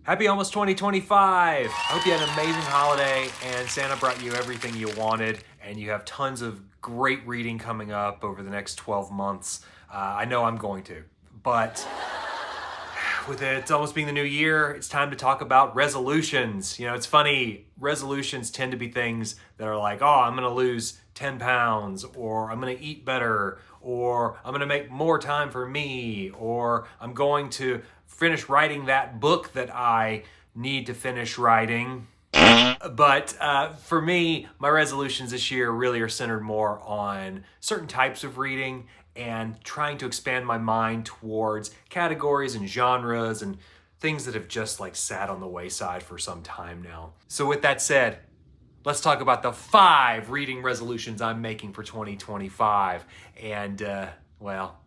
Happy almost 2025. I hope you had an amazing holiday and Santa brought you everything you wanted and you have tons of great reading coming up over the next 12 months. I know I'm going to, but with it's almost being the new year, it's time to talk about resolutions. You know, it's funny, resolutions tend to be things that are like, oh, I'm gonna lose 10 pounds, or I'm gonna eat better, or I'm gonna make more time for me, or I'm going to finish writing that book that I need to finish writing. But for me, my resolutions this year really are centered more on certain types of reading and trying to expand my mind towards categories and genres and things that have just like sat on the wayside for some time now. So with that said, let's talk about the 5 reading resolutions I'm making for 2025. And well,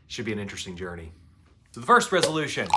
it should be an interesting journey. So the first resolution,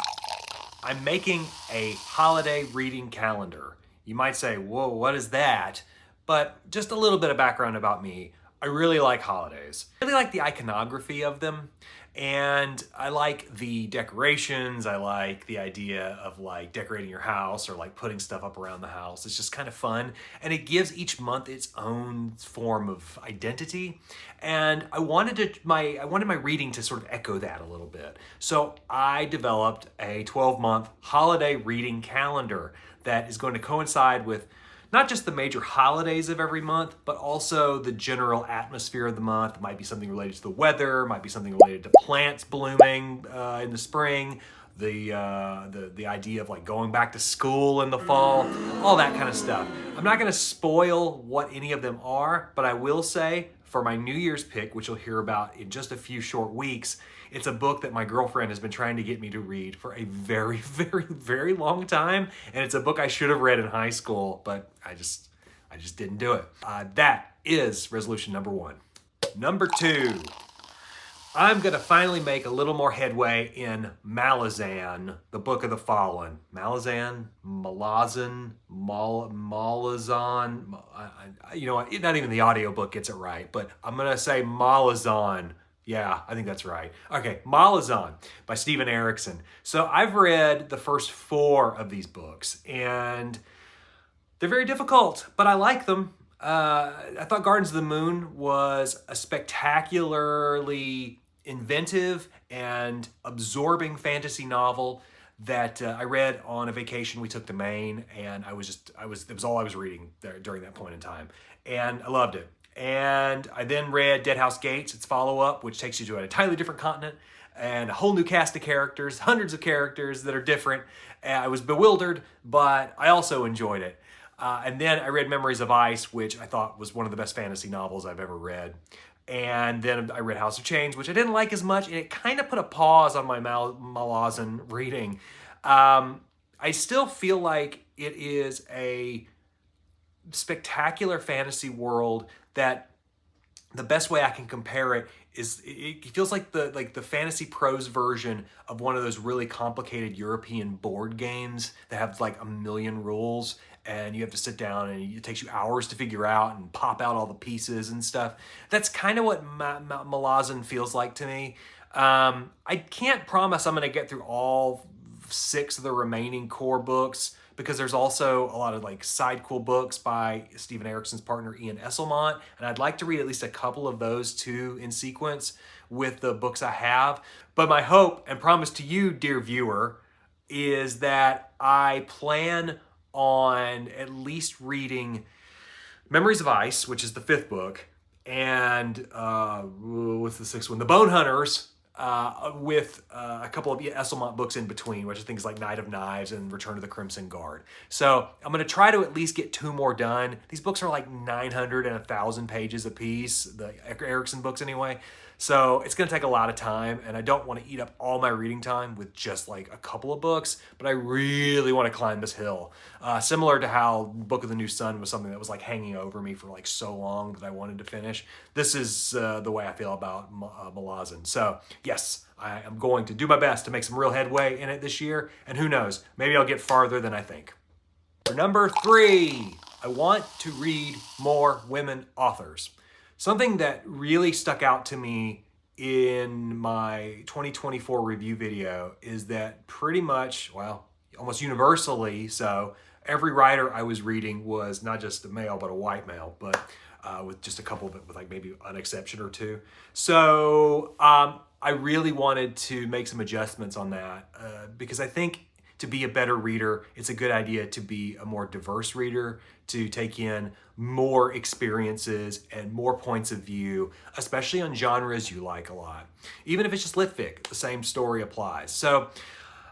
I'm making a holiday reading calendar. You might say, whoa, what is that? But just a little bit of background about me. I really like holidays. I really like the iconography of them. And I like the decorations. I like the idea of like decorating your house or like putting stuff up around the house. It's just kind of fun. And it gives each month its own form of identity. And I wanted my reading to sort of echo that a little bit. So I developed a 12-month holiday reading calendar that is going to coincide with not just the major holidays of every month, but also the general atmosphere of the month. It might be something related to the weather, might be something related to plants blooming in the spring, the idea of like going back to school in the fall, all that kind of stuff. I'm not gonna spoil what any of them are, but I will say for my New Year's pick, which you'll hear about in just a few short weeks, it's a book that my girlfriend has been trying to get me to read for a very, very, very long time. And it's a book I should have read in high school, but I just didn't do it. That is resolution number 1. Number 2, I'm gonna finally make a little more headway in Malazan, the Book of the Fallen. Malazan, Malazan, you know what, not even the audiobook gets it right, but I'm gonna say Malazan. Yeah, I think that's right. Okay, Malazan by Stephen Erickson. So I've read the first 4 of these books, and they're very difficult, but I like them. I thought Gardens of the Moon was a spectacularly inventive and absorbing fantasy novel that I read on a vacation we took to Maine, and it was all I was reading there during that point in time, and I loved it. And I then read Dead House Gates, its follow-up, which takes you to an entirely different continent and a whole new cast of characters, hundreds of characters that are different. And I was bewildered, but I also enjoyed it. And then I read Memories of Ice, which I thought was one of the best fantasy novels I've ever read. And then I read House of Change, which I didn't like as much, and it kind of put a pause on my Malazan reading. I still feel like it is a spectacular fantasy world that the best way I can compare it is it feels like the fantasy prose version of one of those really complicated European board games that have like a million rules and you have to sit down and it takes you hours to figure out and pop out all the pieces and stuff. That's kind of what Malazan feels like to me. I can't promise I'm going to get through all 6 of the remaining core books, because there's also a lot of like side cool books by Stephen Erickson's partner Ian Esselmont, and I'd like to read at least a couple of those too in sequence with the books I have. But my hope and promise to you, dear viewer, is that I plan on at least reading Memories of Ice, which is the 5th book, and what's the 6th one? The Bone Hunters, with a couple of Esselmont books in between, which I think is like Knight of Knives and Return of the Crimson Guard. So I'm going to try to at least get 2 more done. These books are like 900 and 1,000 pages a piece, the Erickson books anyway. So it's going to take a lot of time, and I don't want to eat up all my reading time with just like a couple of books, but I really want to climb this hill. Similar to how Book of the New Sun was something that was like hanging over me for like so long that I wanted to finish. This is the way I feel about Malazan. So yes, I am going to do my best to make some real headway in it this year, and who knows, maybe I'll get farther than I think. For number 3, I want to read more women authors. Something that really stuck out to me in my 2024 review video is that pretty much, well, almost universally so. Every writer I was reading was not just a male, but a white male, but with just a couple of it, with like maybe an exception or two. So I really wanted to make some adjustments on that because I think to be a better reader, it's a good idea to be a more diverse reader, to take in more experiences and more points of view, especially on genres you like a lot. Even if it's just lit fic, the same story applies. So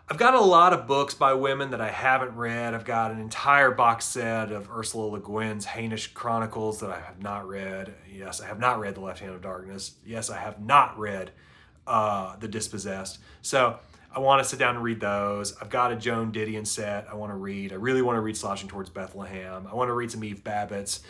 I've got a lot of books by women that I haven't read. I've got an entire box set of Ursula Le Guin's Hainish Chronicles that I have not read. Yes, I have not read The Left Hand of Darkness. Yes, I have not read The Dispossessed. So I want to sit down and read those. I've got a Joan Didion set I want to read. I really want to read Sloshing Towards Bethlehem. I want to read some Eve Babbitt's.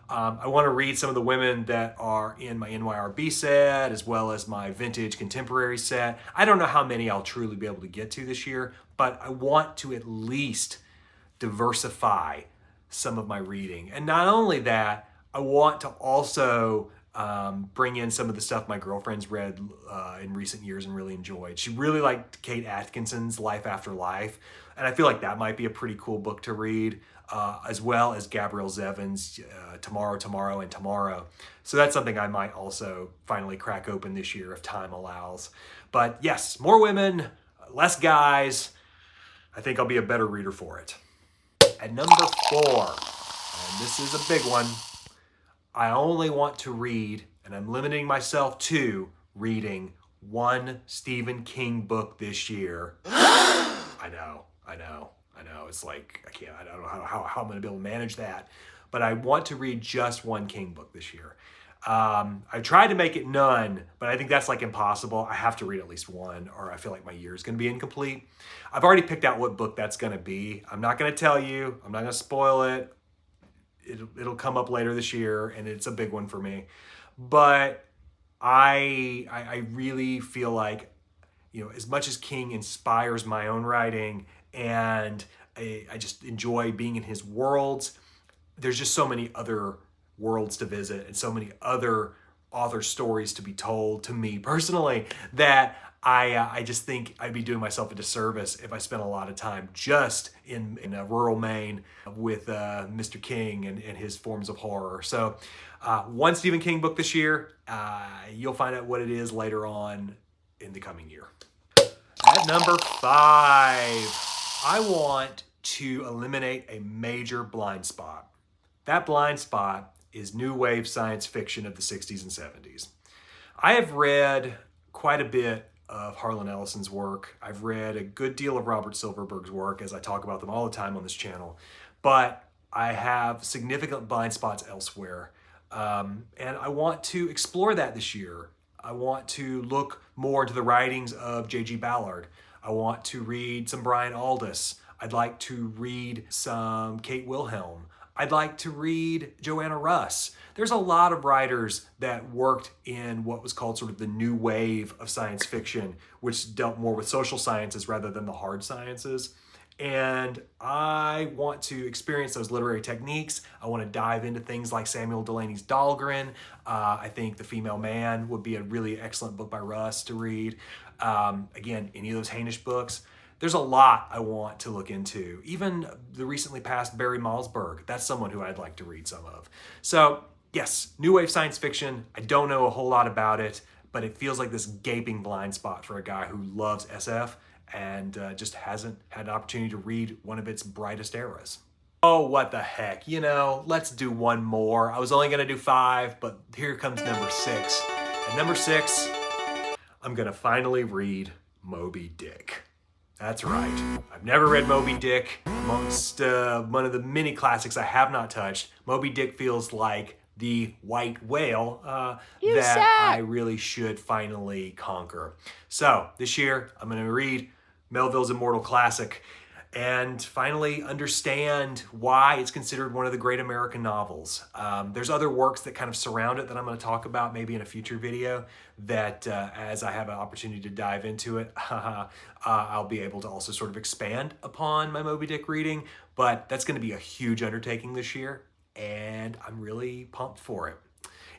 I want to read some of the women that are in my NYRB set, as well as my vintage contemporary set. I don't know how many I'll truly be able to get to this year, but I want to at least diversify some of my reading. And not only that, I want to also bring in some of the stuff my girlfriend's read in recent years and really enjoyed. She really liked Kate Atkinson's Life After Life, and I feel like that might be a pretty cool book to read, as well as Gabrielle Zevin's Tomorrow, Tomorrow, and Tomorrow. So that's something I might also finally crack open this year if time allows. But yes, more women, less guys. I think I'll be a better reader for it. At number 4, and this is a big one, I only want to read, and I'm limiting myself to reading one Stephen King book this year. I know. It's like, I don't know how I'm going to be able to manage that. But I want to read just one King book this year. I tried to make it none, but I think that's like impossible. I have to read at least one, or I feel like my year is going to be incomplete. I've already picked out what book that's going to be. I'm not going to tell you. I'm not going to spoil it. It'll come up later this year, and it's a big one for me. But I really feel like, as much as King inspires my own writing, and I just enjoy being in his worlds, there's just so many other worlds to visit and so many other author stories to be told to me personally that I just think I'd be doing myself a disservice if I spent a lot of time just in rural Maine with Mr. King and his forms of horror. So one Stephen King book this year. You'll find out what it is later on in the coming year. At number 5, I want to eliminate a major blind spot. That blind spot is new wave science fiction of the 60s and 70s. I have read quite a bit of Harlan Ellison's work. I've read a good deal of Robert Silverberg's work, as I talk about them all the time on this channel, but I have significant blind spots elsewhere. And I want to explore that this year. I want to look more into the writings of J.G. Ballard. I want to read some Brian Aldiss. I'd like to read some Kate Wilhelm. I'd like to read Joanna Russ. There's a lot of writers that worked in what was called sort of the new wave of science fiction, which dealt more with social sciences rather than the hard sciences. And I want to experience those literary techniques. I want to dive into things like Samuel Delaney's Dahlgren. I think The Female Man would be a really excellent book by Russ to read. Again, any of those Hainish books. There's a lot I want to look into. Even the recently passed Barry Malzberg. That's someone who I'd like to read some of. So yes, new wave science fiction. I don't know a whole lot about it, but it feels like this gaping blind spot for a guy who loves SF and just hasn't had an opportunity to read one of its brightest eras. Oh, what the heck. Let's do one more. I was only going to do 5, but here comes number 6. At number 6, I'm going to finally read Moby Dick. That's right. I've never read Moby Dick. Amongst one of the many classics I have not touched, Moby Dick feels like the white whale that I really should finally conquer. So this year, I'm going to read Melville's immortal classic and finally understand why it's considered one of the great American novels. There's other works that kind of surround it that I'm going to talk about maybe in a future video that as I have an opportunity to dive into it, I'll be able to also sort of expand upon my Moby Dick reading, but that's going to be a huge undertaking this year, and I'm really pumped for it.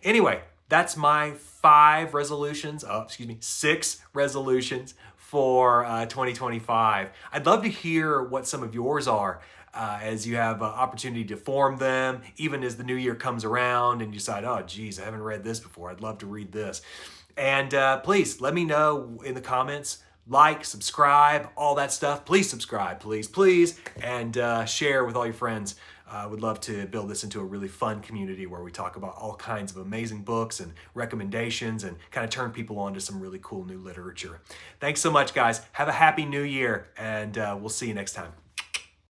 Anyway, that's my 6 resolutions for 2025. I'd love to hear what some of yours are as you have opportunity to form them, even as the new year comes around and you decide, oh, geez, I haven't read this before. I'd love to read this. And please let me know in the comments. Like, subscribe, all that stuff. Please subscribe, please, and share with all your friends. Would love to build this into a really fun community where we talk about all kinds of amazing books and recommendations and kind of turn people on to some really cool new literature. Thanks so much, guys. Have a happy new year, and we'll see you next time.